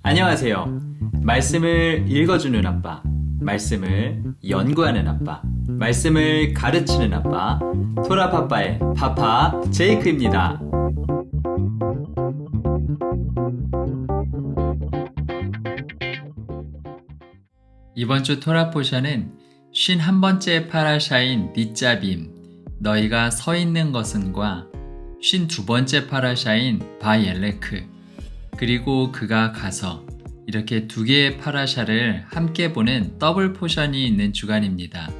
안녕하세요. 말씀을 읽어주는 아빠, 말씀을 연구하는 아빠, 말씀을 가르치는 아빠, 토라파빠의 파파 제이크입니다. 이번 주 토라 포션은 51번째 파라샤인 니짜빔, 너희가 서 있는 것은과 52번째 파라샤인 바옐레크, 그리고 그가 가서, 이렇게 두 개의 파라샤를 함께 보는 더블 포션이 있는 주간입니다.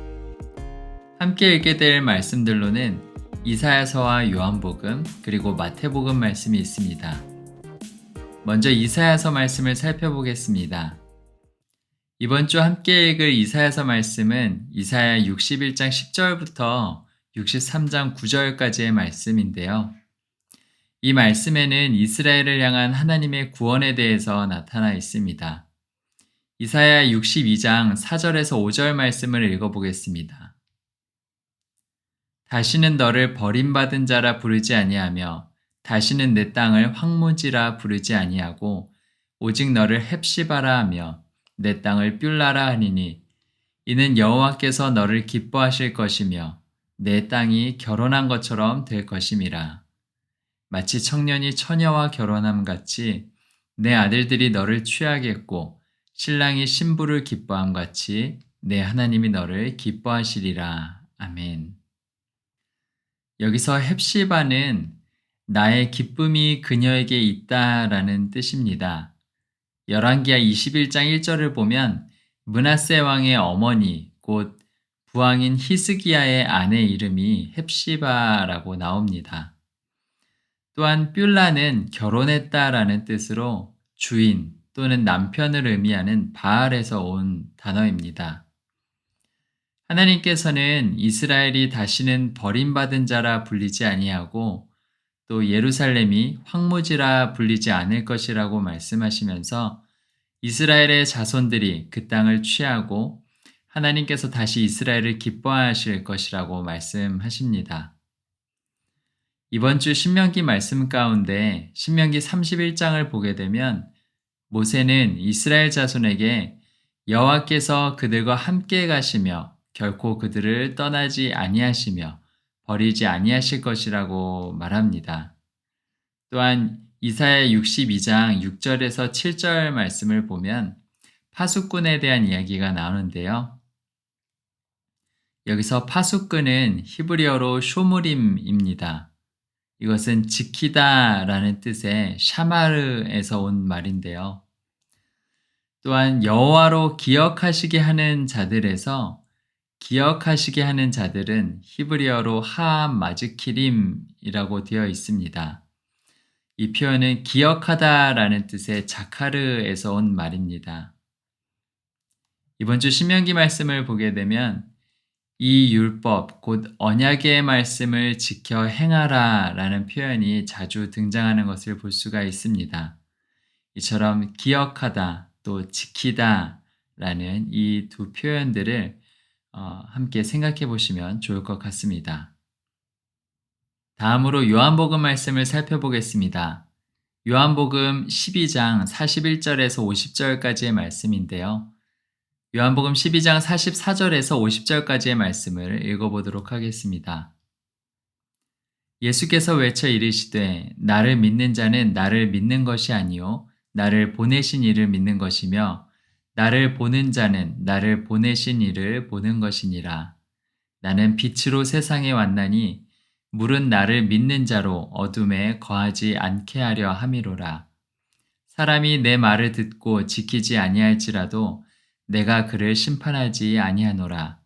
함께 읽게 될 말씀들로는 이사야서와 요한복음, 그리고 마태복음 말씀이 있습니다. 먼저 이사야서 말씀을 살펴보겠습니다. 이번 주 함께 읽을 이사야서 말씀은 이사야 61장 10절부터 63장 9절까지의 말씀인데요. 이 말씀에는 이스라엘을 향한 하나님의 구원에 대해서 나타나 있습니다. 이사야 62장 4절에서 5절 말씀을 읽어보겠습니다. 다시는 너를 버림받은 자라 부르지 아니하며 다시는 내 땅을 황무지라 부르지 아니하고 오직 너를 헵시바라 하며 내 땅을 뷸라라 하니니 이는 여호와께서 너를 기뻐하실 것이며 내 땅이 결혼한 것처럼 될 것임이라. 마치 청년이 처녀와 결혼함 같이 내 아들들이 너를 취하겠고 신랑이 신부를 기뻐함 같이 내 하나님이 너를 기뻐하시리라. 아멘. 여기서 헵시바는 나의 기쁨이 그녀에게 있다라는 뜻입니다. 열왕기하 21장 1절을 보면 므낫세 왕의 어머니 곧 부왕인 히스기야의 아내 이름이 헵시바라고 나옵니다. 또한 뷸라는 결혼했다라는 뜻으로 주인 또는 남편을 의미하는 바알에서 온 단어입니다. 하나님께서는 이스라엘이 다시는 버림받은 자라 불리지 아니하고 또 예루살렘이 황무지라 불리지 않을 것이라고 말씀하시면서 이스라엘의 자손들이 그 땅을 취하고 하나님께서 다시 이스라엘을 기뻐하실 것이라고 말씀하십니다. 이번 주 신명기 말씀 가운데 신명기 31장을 보게 되면 모세는 이스라엘 자손에게 여호와께서 그들과 함께 가시며 결코 그들을 떠나지 아니하시며 버리지 아니하실 것이라고 말합니다. 또한 이사야 62장 6절에서 7절 말씀을 보면 파수꾼에 대한 이야기가 나오는데요. 여기서 파수꾼은 히브리어로 쇼무림입니다. 이것은 지키다라는 뜻의 샤마르에서 온 말인데요. 또한 여호와로 기억하시게 하는 자들에서 기억하시게 하는 자들은 히브리어로 하마즈키림이라고 되어 있습니다. 이 표현은 기억하다라는 뜻의 자카르에서 온 말입니다. 이번 주 신명기 말씀을 보게 되면 이 율법, 곧 언약의 말씀을 지켜 행하라 라는 표현이 자주 등장하는 것을 볼 수가 있습니다. 이처럼 기억하다 또 지키다 라는 이 두 표현들을 함께 생각해 보시면 좋을 것 같습니다. 다음으로 요한복음 말씀을 살펴보겠습니다. 요한복음 12장 41절에서 50절까지의 말씀인데요. 요한복음 12장 44절에서 50절까지의 말씀을 읽어보도록 하겠습니다. 예수께서 외쳐 이르시되 나를 믿는 자는 나를 믿는 것이 아니요 나를 보내신 이를 믿는 것이며 나를 보는 자는 나를 보내신 이를 보는 것이니라. 나는 빛으로 세상에 왔나니 물은 나를 믿는 자로 어둠에 거하지 않게 하려 함이로라. 사람이 내 말을 듣고 지키지 아니할지라도 내가 그를 심판하지 아니하노라.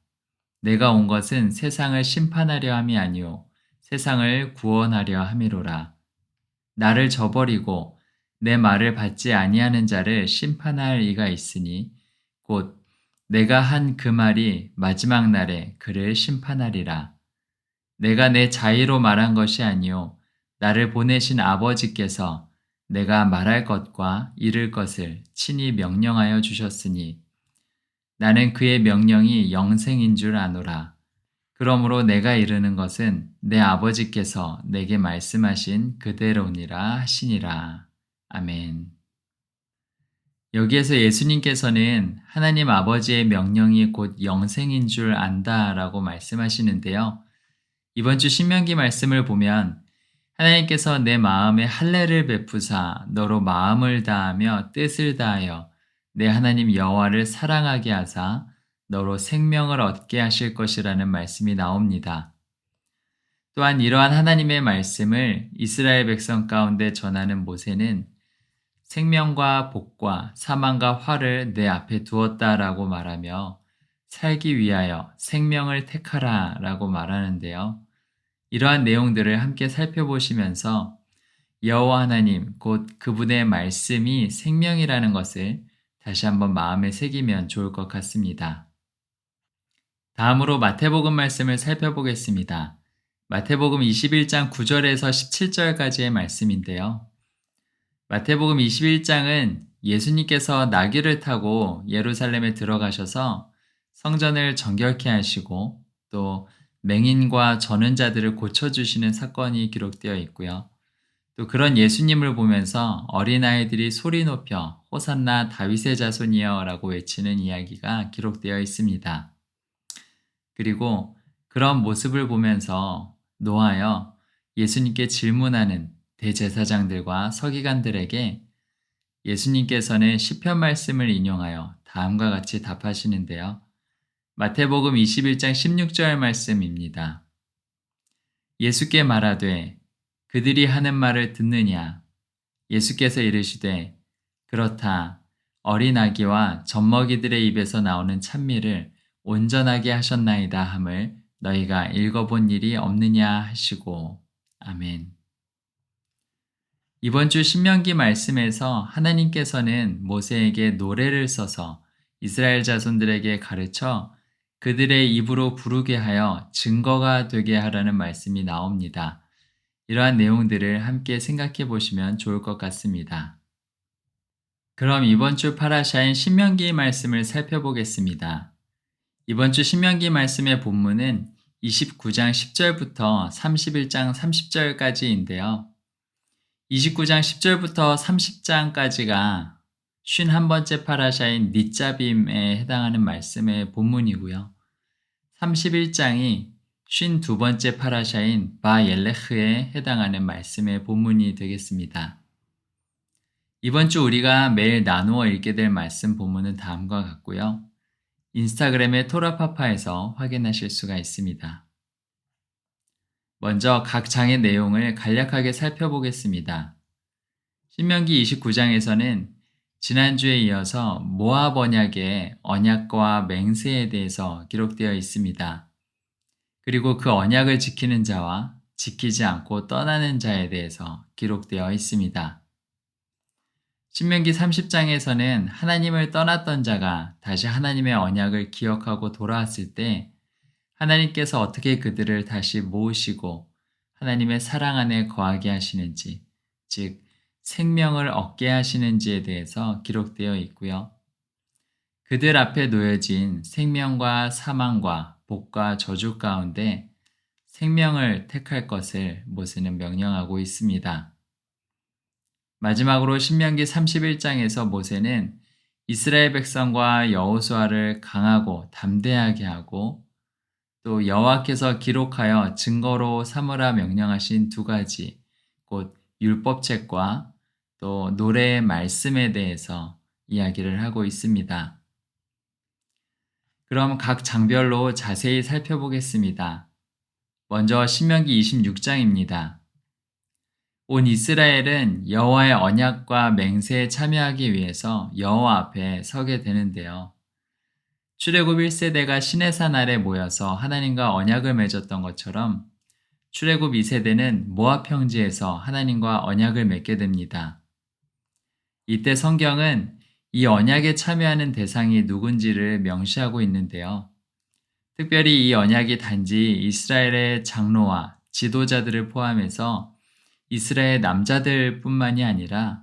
내가 온 것은 세상을 심판하려 함이 아니요 세상을 구원하려 함이로라. 나를 저버리고 내 말을 받지 아니하는 자를 심판할 이가 있으니 곧 내가 한 그 말이 마지막 날에 그를 심판하리라. 내가 내 자의로 말한 것이 아니요 나를 보내신 아버지께서 내가 말할 것과 이를 것을 친히 명령하여 주셨으니 나는 그의 명령이 영생인 줄 아노라. 그러므로 내가 이르는 것은 내 아버지께서 내게 말씀하신 그대로니라 하시니라. 아멘. 여기에서 예수님께서는 하나님 아버지의 명령이 곧 영생인 줄 안다라고 말씀하시는데요. 이번 주 신명기 말씀을 보면 하나님께서 내 마음에 할례를 베푸사 너로 마음을 다하며 뜻을 다하여 내 하나님 여호와를 사랑하게 하사 너로 생명을 얻게 하실 것이라는 말씀이 나옵니다. 또한 이러한 하나님의 말씀을 이스라엘 백성 가운데 전하는 모세는 생명과 복과 사망과 화를 내 앞에 두었다라고 말하며 살기 위하여 생명을 택하라라고 말하는데요. 이러한 내용들을 함께 살펴보시면서 여호와 하나님 곧 그분의 말씀이 생명이라는 것을 다시 한번 마음에 새기면 좋을 것 같습니다. 다음으로 마태복음 말씀을 살펴보겠습니다. 마태복음 21장 9절에서 17절까지의 말씀인데요. 마태복음 21장은 예수님께서 나귀를 타고 예루살렘에 들어가셔서 성전을 정결케 하시고 또 맹인과 저는 자들을 고쳐주시는 사건이 기록되어 있고요. 또 그런 예수님을 보면서 어린아이들이 소리 높여 호산나 다윗의 자손이여 라고 외치는 이야기가 기록되어 있습니다. 그리고 그런 모습을 보면서 노하여 예수님께 질문하는 대제사장들과 서기관들에게 예수님께서는 시편 말씀을 인용하여 다음과 같이 답하시는데요. 마태복음 21장 16절 말씀입니다. 예수께 말하되 그들이 하는 말을 듣느냐? 예수께서 이르시되 그렇다. 어린 아기와 젖먹이들의 입에서 나오는 찬미를 온전하게 하셨나이다 함을 너희가 읽어본 일이 없느냐 하시고. 아멘. 이번 주 신명기 말씀에서 하나님께서는 모세에게 노래를 써서 이스라엘 자손들에게 가르쳐 그들의 입으로 부르게 하여 증거가 되게 하라는 말씀이 나옵니다. 이러한 내용들을 함께 생각해 보시면 좋을 것 같습니다. 그럼 이번 주 파라샤인 신명기 말씀을 살펴보겠습니다. 이번 주 신명기 말씀의 본문은 29장 10절부터 31장 30절까지인데요. 29장 10절부터 30장까지가 51번째 파라샤인 닛자빔에 해당하는 말씀의 본문이고요. 31장이 52번째 파라샤인 바엘레흐에 해당하는 말씀의 본문이 되겠습니다. 이번 주 우리가 매일 나누어 읽게 될 말씀 본문은 다음과 같고요. 인스타그램의 토라파파에서 확인하실 수가 있습니다. 먼저 각 장의 내용을 간략하게 살펴보겠습니다. 신명기 29장에서는 지난주에 이어서 모압 언약의 언약과 맹세에 대해서 기록되어 있습니다. 그리고 그 언약을 지키는 자와 지키지 않고 떠나는 자에 대해서 기록되어 있습니다. 신명기 30장에서는 하나님을 떠났던 자가 다시 하나님의 언약을 기억하고 돌아왔을 때 하나님께서 어떻게 그들을 다시 모으시고 하나님의 사랑 안에 거하게 하시는지, 즉 생명을 얻게 하시는지에 대해서 기록되어 있고요. 그들 앞에 놓여진 생명과 사망과 복과 저주 가운데 생명을 택할 것을 모세는 명령하고 있습니다. 마지막으로 신명기 31장에서 모세는 이스라엘 백성과 여호수아를 강하고 담대하게 하고 또 여호와께서 기록하여 증거로 삼으라 명령하신 두 가지, 곧 율법책과 또 노래의 말씀에 대해서 이야기를 하고 있습니다. 그럼 각 장별로 자세히 살펴보겠습니다. 먼저 신명기 26장입니다. 온 이스라엘은 여호와의 언약과 맹세에 참여하기 위해서 여호와 앞에 서게 되는데요. 출애굽 1세대가 시내산 아래 모여서 하나님과 언약을 맺었던 것처럼 출애굽 2세대는 모압 평지에서 하나님과 언약을 맺게 됩니다. 이때 성경은 이 언약에 참여하는 대상이 누군지를 명시하고 있는데요. 특별히 이 언약이 단지 이스라엘의 장로와 지도자들을 포함해서 이스라엘 남자들 뿐만이 아니라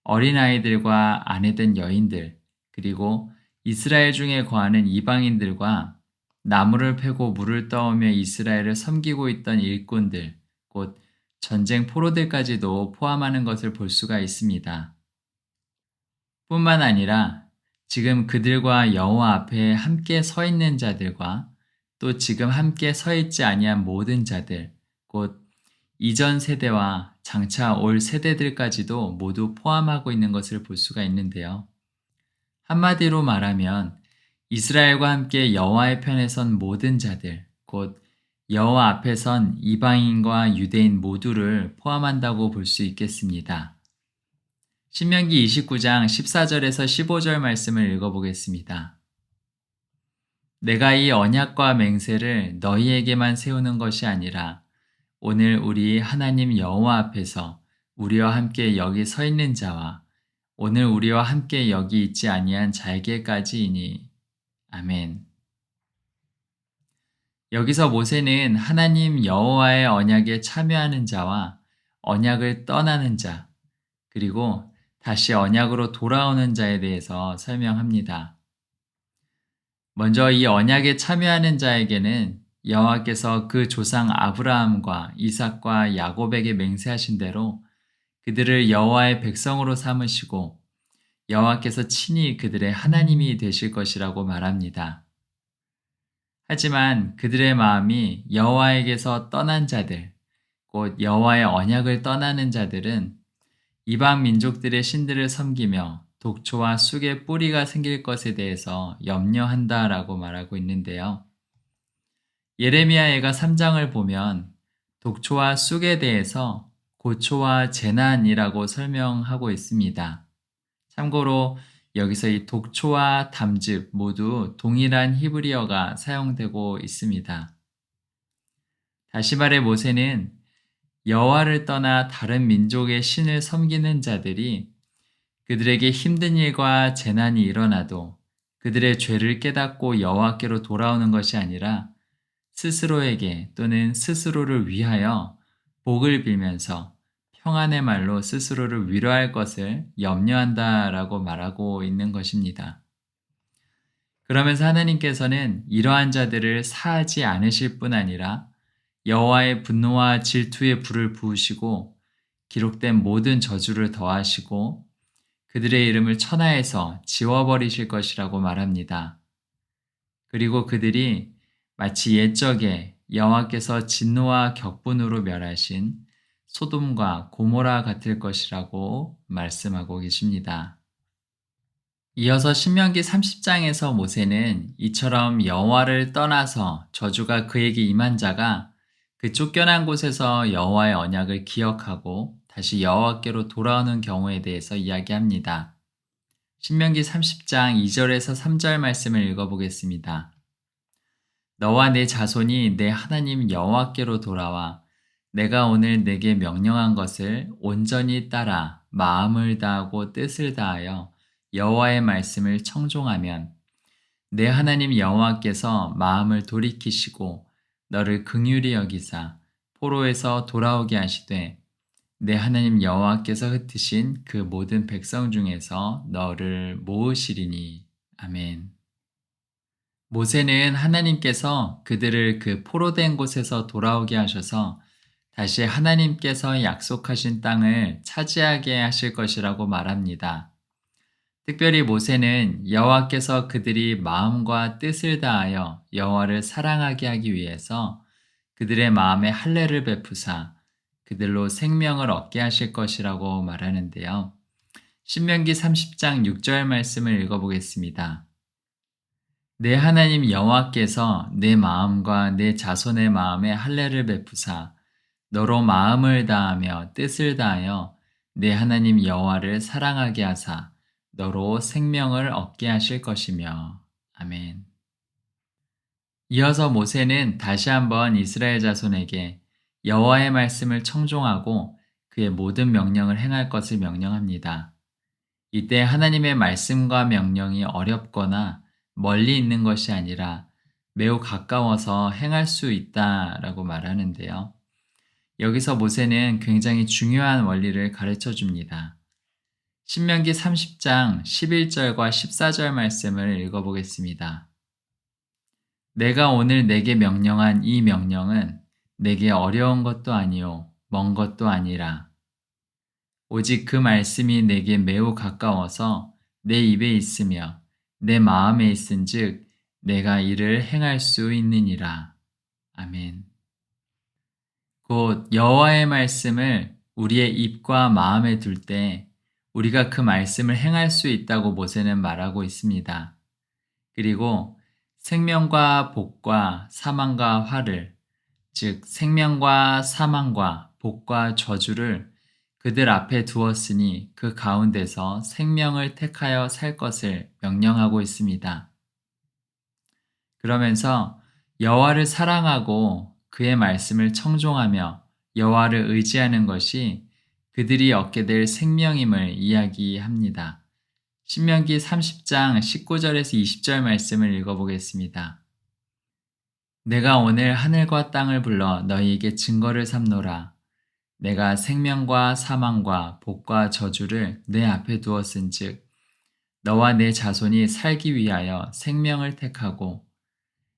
어린아이들과 아내된 여인들, 그리고 이스라엘 중에 거하는 이방인들과 나무를 패고 물을 떠오며 이스라엘을 섬기고 있던 일꾼들, 곧 전쟁 포로들까지도 포함하는 것을 볼 수가 있습니다. 뿐만 아니라 지금 그들과 여호와 앞에 함께 서 있는 자들과 또 지금 함께 서 있지 아니한 모든 자들, 곧 이전 세대와 장차 올 세대들까지도 모두 포함하고 있는 것을 볼 수가 있는데요. 한마디로 말하면 이스라엘과 함께 여호와의 편에 선 모든 자들, 곧 여호와 앞에 선 이방인과 유대인 모두를 포함한다고 볼 수 있겠습니다. 신명기 29장 14절에서 15절 말씀을 읽어보겠습니다. 내가 이 언약과 맹세를 너희에게만 세우는 것이 아니라 오늘 우리 하나님 여호와 앞에서 우리와 함께 여기 서 있는 자와 오늘 우리와 함께 여기 있지 아니한 자에게까지이니. 아멘. 여기서 모세는 하나님 여호와의 언약에 참여하는 자와 언약을 떠나는 자, 그리고 다시 언약으로 돌아오는 자에 대해서 설명합니다. 먼저 이 언약에 참여하는 자에게는 여호와께서 그 조상 아브라함과 이삭과 야곱에게 맹세하신 대로 그들을 여호와의 백성으로 삼으시고 여호와께서 친히 그들의 하나님이 되실 것이라고 말합니다. 하지만 그들의 마음이 여호와에게서 떠난 자들, 곧 여호와의 언약을 떠나는 자들은 이방 민족들의 신들을 섬기며 독초와 쑥의 뿌리가 생길 것에 대해서 염려한다라고 말하고 있는데요. 예레미야애가 3장을 보면 독초와 쑥에 대해서 고초와 재난이라고 설명하고 있습니다. 참고로 여기서 이 독초와 담즙 모두 동일한 히브리어가 사용되고 있습니다. 다시 말해 모세는 여호와를 떠나 다른 민족의 신을 섬기는 자들이 그들에게 힘든 일과 재난이 일어나도 그들의 죄를 깨닫고 여호와께로 돌아오는 것이 아니라 스스로에게 또는 스스로를 위하여 복을 빌면서 평안의 말로 스스로를 위로할 것을 염려한다라고 말하고 있는 것입니다. 그러면서 하나님께서는 이러한 자들을 사하지 않으실 뿐 아니라 여호와의 분노와 질투의 불을 부으시고 기록된 모든 저주를 더하시고 그들의 이름을 천하에서 지워버리실 것이라고 말합니다. 그리고 그들이 마치 옛적에 여호와께서 진노와 격분으로 멸하신 소돔과 고모라 같을 것이라고 말씀하고 계십니다. 이어서 신명기 30장에서 모세는 이처럼 여호와를 떠나서 저주가 그에게 임한 자가 그 쫓겨난 곳에서 여호와의 언약을 기억하고 다시 여호와께로 돌아오는 경우에 대해서 이야기합니다. 신명기 30장 2절에서 3절 말씀을 읽어보겠습니다. 너와 내 자손이 내 하나님 여호와께로 돌아와 내가 오늘 내게 명령한 것을 온전히 따라 마음을 다하고 뜻을 다하여 여호와의 말씀을 청종하면 내 하나님 여호와께서 마음을 돌이키시고 너를 긍휼히 여기사 포로에서 돌아오게 하시되 내 하나님 여호와께서 흩으신 그 모든 백성 중에서 너를 모으시리니. 아멘. 모세는 하나님께서 그들을 그 포로된 곳에서 돌아오게 하셔서 다시 하나님께서 약속하신 땅을 차지하게 하실 것이라고 말합니다. 특별히 모세는 여호와께서 그들이 마음과 뜻을 다하여 여호와를 사랑하게 하기 위해서 그들의 마음에 할례를 베푸사 그들로 생명을 얻게 하실 것이라고 말하는데요. 신명기 30장 6절 말씀을 읽어보겠습니다. 내 하나님 여호와께서 내 마음과 내 자손의 마음에 할례를 베푸사 너로 마음을 다하며 뜻을 다하여 내 하나님 여호와를 사랑하게 하사 너로 생명을 얻게 하실 것이며. 아멘. 이어서 모세는 다시 한번 이스라엘 자손에게 여호와의 말씀을 청종하고 그의 모든 명령을 행할 것을 명령합니다. 이때 하나님의 말씀과 명령이 어렵거나 멀리 있는 것이 아니라 매우 가까워서 행할 수 있다라고 말하는데요. 여기서 모세는 굉장히 중요한 원리를 가르쳐 줍니다. 신명기 30장 11절과 14절 말씀을 읽어보겠습니다. 내가 오늘 내게 명령한 이 명령은 내게 어려운 것도 아니요 먼 것도 아니라 오직 그 말씀이 내게 매우 가까워서 내 입에 있으며 내 마음에 있은즉 내가 이를 행할 수 있느니라. 아멘. 곧 여호와의 말씀을 우리의 입과 마음에 둘 때 우리가 그 말씀을 행할 수 있다고 모세는 말하고 있습니다. 그리고 생명과 복과 사망과 화를, 즉 생명과 사망과 복과 저주를 그들 앞에 두었으니 그 가운데서 생명을 택하여 살 것을 명령하고 있습니다. 그러면서 여호와를 사랑하고 그의 말씀을 청종하며 여호와를 의지하는 것이 그들이 얻게 될 생명임을 이야기합니다. 신명기 30장 19절에서 20절 말씀을 읽어보겠습니다. 내가 오늘 하늘과 땅을 불러 너희에게 증거를 삼노라. 내가 생명과 사망과 복과 저주를 내 앞에 두었은즉 너와 내 자손이 살기 위하여 생명을 택하고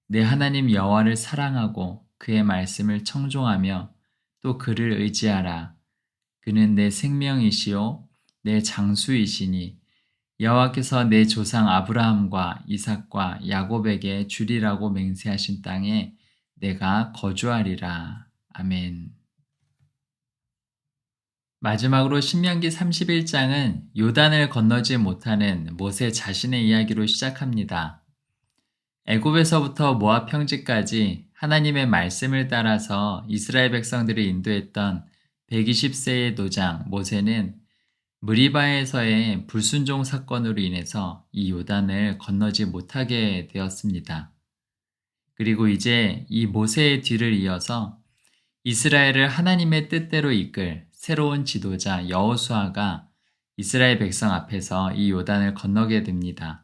내 하나님 여호와를 사랑하고 그의 말씀을 청종하며 또 그를 의지하라. 그는 내 생명이시요 내 장수이시니 여호와께서 내 조상 아브라함과 이삭과 야곱에게 주리라고 맹세하신 땅에 내가 거주하리라. 아멘. 마지막으로 신명기 31장은 요단을 건너지 못하는 모세 자신의 이야기로 시작합니다. 애굽에서부터 모압 평지까지 하나님의 말씀을 따라서 이스라엘 백성들을 인도했던 120세의 노장 모세는 무리바에서의 불순종 사건으로 인해서 이 요단을 건너지 못하게 되었습니다. 그리고 이제 이 모세의 뒤를 이어서 이스라엘을 하나님의 뜻대로 이끌 새로운 지도자 여호수아가 이스라엘 백성 앞에서 이 요단을 건너게 됩니다.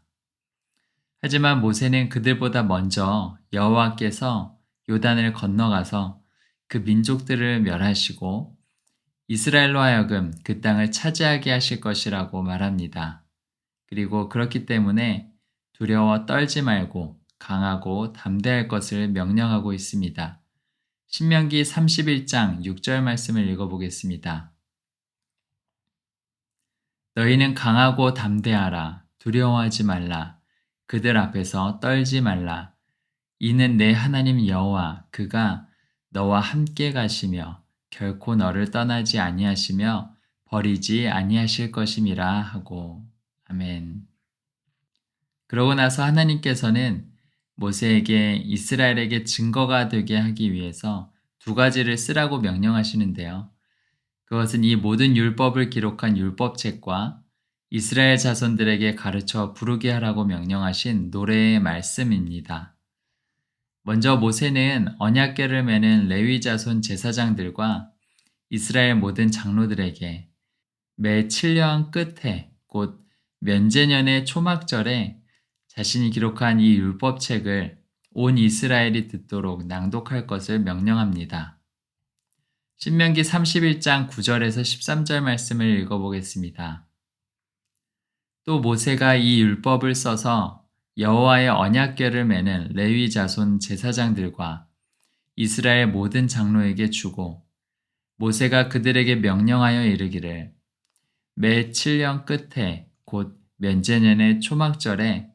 하지만 모세는 그들보다 먼저 여호와께서 요단을 건너가서 그 민족들을 멸하시고 이스라엘로 하여금 그 땅을 차지하게 하실 것이라고 말합니다. 그리고 그렇기 때문에 두려워 떨지 말고 강하고 담대할 것을 명령하고 있습니다. 신명기 31장 6절 말씀을 읽어보겠습니다. 너희는 강하고 담대하라. 두려워하지 말라. 그들 앞에서 떨지 말라. 이는 내 하나님 여호와 그가 너와 함께 가시며 결코 너를 떠나지 아니하시며 버리지 아니하실 것임이라 하고. 아멘. 그러고 나서 하나님께서는 모세에게 이스라엘에게 증거가 되게 하기 위해서 두 가지를 쓰라고 명령하시는데요. 그것은 이 모든 율법을 기록한 율법책과 이스라엘 자손들에게 가르쳐 부르게 하라고 명령하신 노래의 말씀입니다. 먼저 모세는 언약궤를 매는 레위 자손 제사장들과 이스라엘 모든 장로들에게 매 7년 끝에 곧 면제년의 초막절에 자신이 기록한 이 율법책을 온 이스라엘이 듣도록 낭독할 것을 명령합니다. 신명기 31장 9절에서 13절 말씀을 읽어보겠습니다. 또 모세가 이 율법을 써서 여호와의 언약궤를 매는 레위 자손 제사장들과 이스라엘 모든 장로에게 주고 모세가 그들에게 명령하여 이르기를 매 7년 끝에 곧 면제년의 초막절에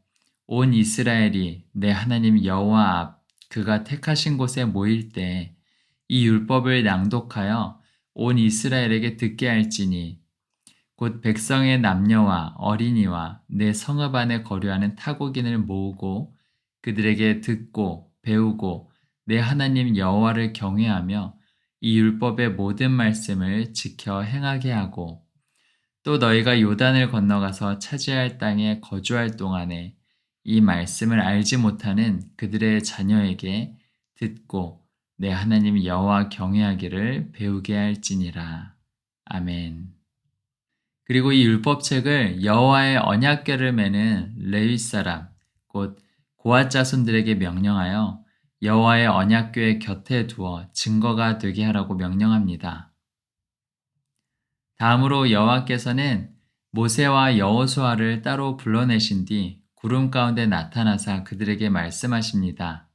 온 이스라엘이 내 하나님 여호와 앞 그가 택하신 곳에 모일 때 이 율법을 낭독하여 온 이스라엘에게 듣게 할지니 곧 백성의 남녀와 어린이와 내 성읍 안에 거류하는 타국인을 모으고 그들에게 듣고 배우고 내 하나님 여호와를 경외하며 이 율법의 모든 말씀을 지켜 행하게 하고 또 너희가 요단을 건너가서 차지할 땅에 거주할 동안에 이 말씀을 알지 못하는 그들의 자녀에게 듣고 내 하나님 여호와 경외하기를 배우게 할지니라. 아멘. 그리고 이 율법책을 여호와의 언약궤를 매는 레위 사람 곧 고앗 자손들에게 명령하여 여호와의 언약궤 곁에 두어 증거가 되게 하라고 명령합니다. 다음으로 여호와께서는 모세와 여호수아를 따로 불러내신 뒤 구름 가운데 나타나사 그들에게 말씀하십니다.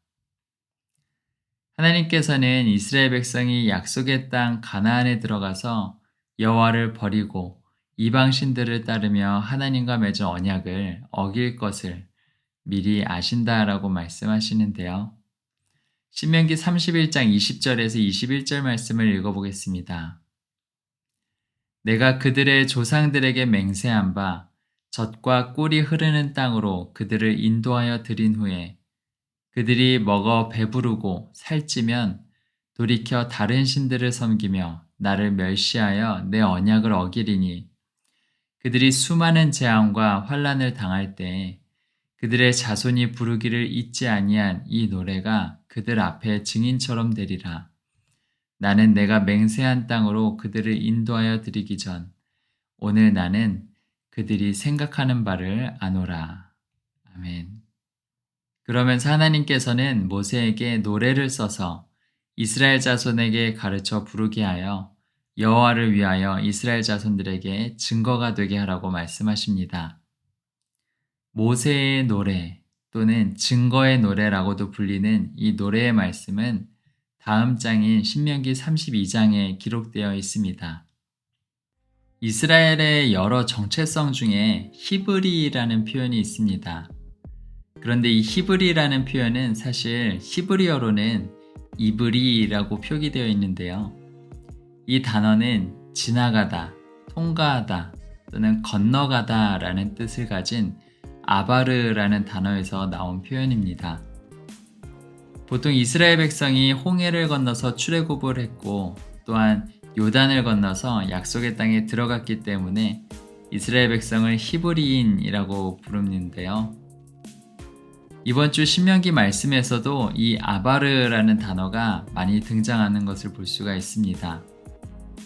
하나님께서는 이스라엘 백성이 약속의 땅 가나안에 들어가서 여호와를 버리고 이방 신들을 따르며 하나님과 맺은 언약을 어길 것을 미리 아신다라고 말씀하시는데요. 신명기 31장 20절에서 21절 말씀을 읽어보겠습니다. 내가 그들의 조상들에게 맹세한 바 젖과 꿀이 흐르는 땅으로 그들을 인도하여 들인 후에 그들이 먹어 배부르고 살찌면 돌이켜 다른 신들을 섬기며 나를 멸시하여 내 언약을 어기리니 그들이 수많은 재앙과 환난을 당할 때에 그들의 자손이 부르기를 잊지 아니한 이 노래가 그들 앞에 증인처럼 되리라. 나는 내가 맹세한 땅으로 그들을 인도하여 드리기 전 오늘 나는 그들이 생각하는 바를 아노라. 아멘. 그러면서 하나님께서는 모세에게 노래를 써서 이스라엘 자손에게 가르쳐 부르게 하여 여호와를 위하여 이스라엘 자손들에게 증거가 되게 하라고 말씀하십니다. 모세의 노래 또는 증거의 노래라고도 불리는 이 노래의 말씀은 다음 장인 신명기 32장에 기록되어 있습니다. 이스라엘의 여러 정체성 중에 히브리라는 표현이 있습니다. 그런데 이 히브리라는 표현은 사실 히브리어로는 이브리라고 표기되어 있는데요. 이 단어는 지나가다, 통과하다 또는 건너가다 라는 뜻을 가진 아바르라는 단어에서 나온 표현입니다. 보통 이스라엘 백성이 홍해를 건너서 출애굽을 했고 또한 요단을 건너서 약속의 땅에 들어갔기 때문에 이스라엘 백성을 히브리인이라고 부르는데요. 이번 주 신명기 말씀에서도 이 아바르라는 단어가 많이 등장하는 것을 볼 수가 있습니다.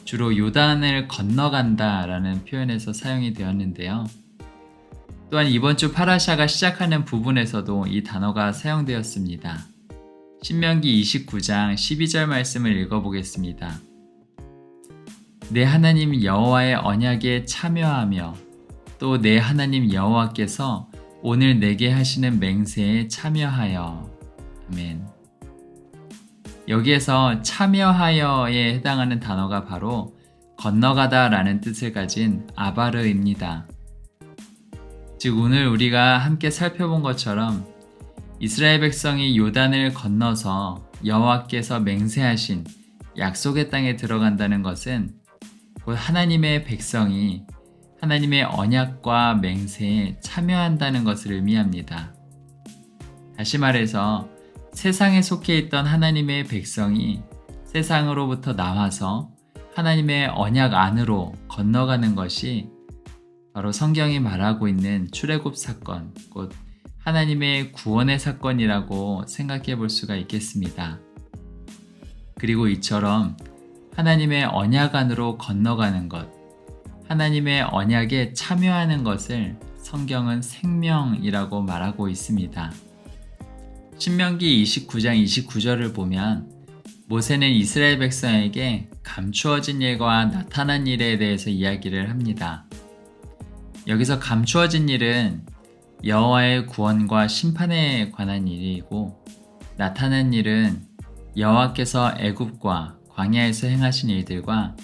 주로 요단을 건너간다 라는 표현에서 사용이 되었는데요. 또한 이번 주 파라샤가 시작하는 부분에서도 이 단어가 사용되었습니다. 신명기 29장 12절 말씀을 읽어보겠습니다. 내 하나님 여호와의 언약에 참여하며 또 내 하나님 여호와께서 오늘 내게 하시는 맹세에 참여하여. 아멘. 여기에서 참여하여에 해당하는 단어가 바로 건너가다 라는 뜻을 가진 아바르입니다. 즉 오늘 우리가 함께 살펴본 것처럼 이스라엘 백성이 요단을 건너서 여호와께서 맹세하신 약속의 땅에 들어간다는 것은 곧 하나님의 백성이 하나님의 언약과 맹세에 참여한다는 것을 의미합니다. 다시 말해서 세상에 속해 있던 하나님의 백성이 세상으로부터 나와서 하나님의 언약 안으로 건너가는 것이 바로 성경이 말하고 있는 출애굽 사건, 곧 하나님의 구원의 사건이라고 생각해 볼 수가 있겠습니다. 그리고 이처럼 하나님의 언약 안으로 건너가는 것, 하나님의 언약에 참여하는 것을 성경은 생명이라고 말하고 있습니다. 신명기 29장 29절을 보면 모세는 이스라엘 백성에게 감추어진 일과 나타난 일에 대해서 이야기를 합니다. 여기서 감추어진 일은 여호와의 구원과 심판에 관한 일이고 나타난 일은 여호와께서 애굽과 광야에서 행하신 일들과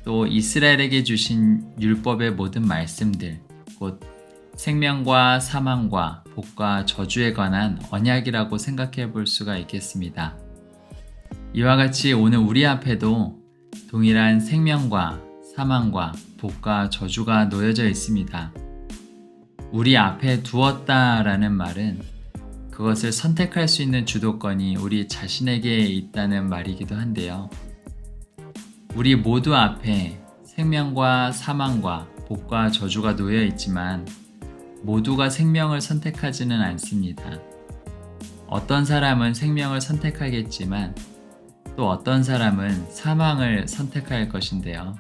또 이스라엘에게 주신 율법의 모든 말씀들, 곧 생명과 사망과 복과 저주에 관한 언약이라고 생각해 볼 수가 있겠습니다. 이와 같이 오늘 우리 앞에도 동일한 생명과 사망과 복과 저주가 놓여져 있습니다. 우리 앞에 두었다라는 말은 그것을 선택할 수 있는 주도권이 우리 자신에게 있다는 말이기도 한데요. 우리 모두 앞에 생명과 사망과 복과 저주가 놓여 있지만 모두가 생명을 선택하지는 않습니다. 어떤 사람은 생명을 선택하겠지만 또 어떤 사람은 사망을 선택할 것인데요.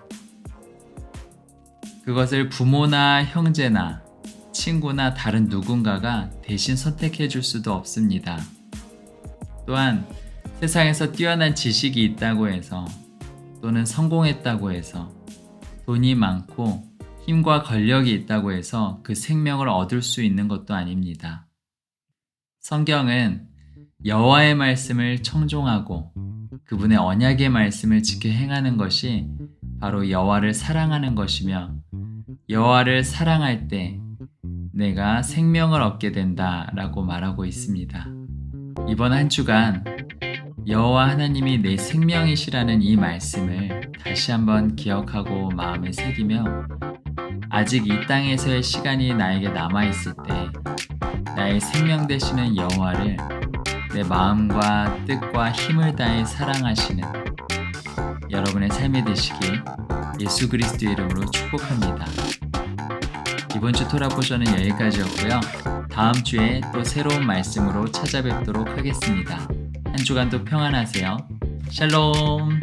그것을 부모나 형제나 친구나 다른 누군가가 대신 선택해 줄 수도 없습니다. 또한 세상에서 뛰어난 지식이 있다고 해서 또는 성공했다고 해서 돈이 많고 힘과 권력이 있다고 해서 그 생명을 얻을 수 있는 것도 아닙니다. 성경은 여호와의 말씀을 청종하고 그분의 언약의 말씀을 지켜 행하는 것이 바로 여호와를 사랑하는 것이며 여호와를 사랑할 때 내가 생명을 얻게 된다라고 말하고 있습니다. 이번 한 주간 여호와 하나님이 내 생명이시라는 이 말씀을 다시 한번 기억하고 마음에 새기며 아직 이 땅에서의 시간이 나에게 남아있을 때 나의 생명 되시는 여호와를 내 마음과 뜻과 힘을 다해 사랑하시는 여러분의 삶이 되시길 예수 그리스도의 이름으로 축복합니다. 이번 주 토라 포션은 여기까지였고요. 다음 주에 또 새로운 말씀으로 찾아뵙도록 하겠습니다. 한 주간도 평안하세요. 샬롬!